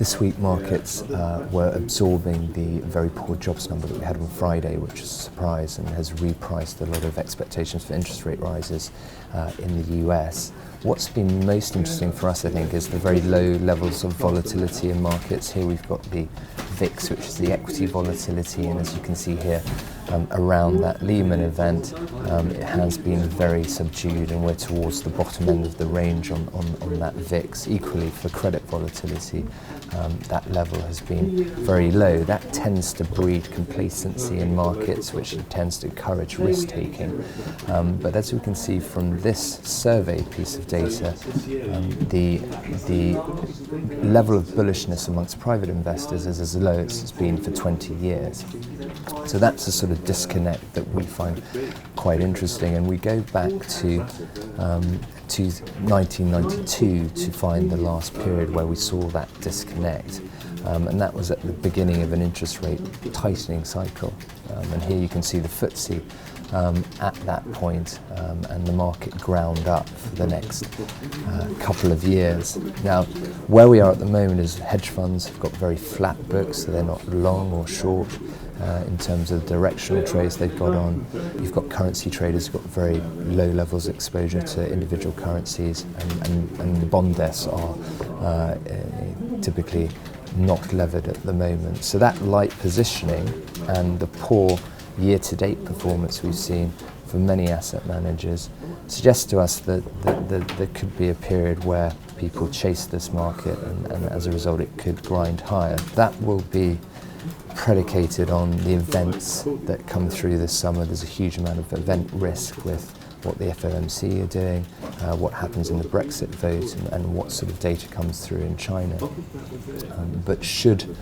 This week markets were absorbing the very poor jobs number that we had on Friday, which is a surprise and has repriced a lot of expectations for interest rate rises in the US. What's been most interesting for us, I think, is the very low levels of volatility in markets. Here we've got the VIX, which is the equity volatility, and as you can see here, around that Lehman event, it has been very subdued, and we're towards the bottom end of the range on that VIX. Equally for credit volatility, that level has been very low. That tends to breed complacency in markets, which tends to encourage risk-taking. But as we can see from this survey piece of data, the level of bullishness amongst private investors is as low as it's been for 20 years. So that's a sort of disconnect that we find quite interesting, and we go back to 1992 to find the last period where we saw that disconnect, and that was at the beginning of an interest rate tightening cycle. And here you can see the FTSE at that point, and the market ground up for the next couple of years. Now, where we are at the moment is hedge funds have got very flat books, so they're not long or short in terms of directional trades they've got on. You've got currency traders who've got very low levels of exposure to individual currencies, and the bond desks are typically not levered at the moment. So that light positioning and the poor year-to-date performance we've seen for many asset managers suggests to us that there could be a period where people chase this market, and as a result it could grind higher. That will be predicated on the events that come through this summer. There's a huge amount of event risk with what the FOMC are doing, what happens in the Brexit vote, and what sort of data comes through in China. But should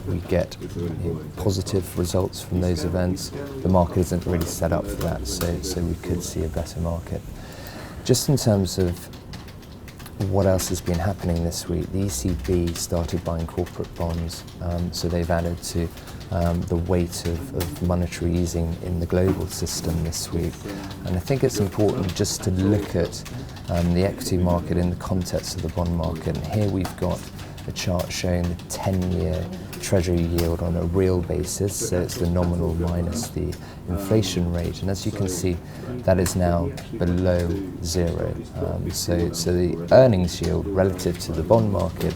we get positive results from those events, the market isn't really set up for that, so we could see a better market. Just in terms of what else has been happening this week, the ECB started buying corporate bonds, so they've added to the weight of monetary easing in the global system this week. And I think it's important just to look at the equity market in the context of the bond market. And here we've got a chart showing the 10-year Treasury yield on a real basis, so it's the nominal minus the inflation rate, and as you can see, that is now below zero. So the earnings yield relative to the bond market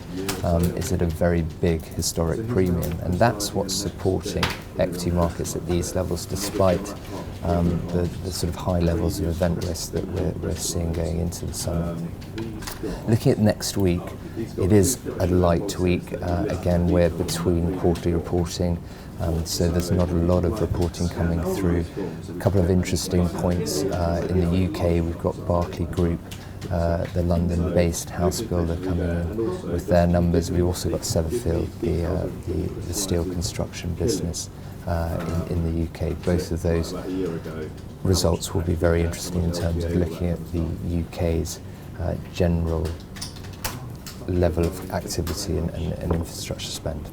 is at a very big historic premium, and that's what's supporting equity markets at these levels, despite the sort of high levels of event risk that we're seeing going into the summer. Looking at next week, it is a light week. Again, we're between quarterly reporting, so there's not a lot of reporting coming through. A couple of interesting points. In the UK, we've got Barclay Group, the London-based house builder, coming in with their numbers. We've also got Severfield, the steel construction business in the UK. Both of those results will be very interesting in terms of looking at the UK's general level of activity and infrastructure spend.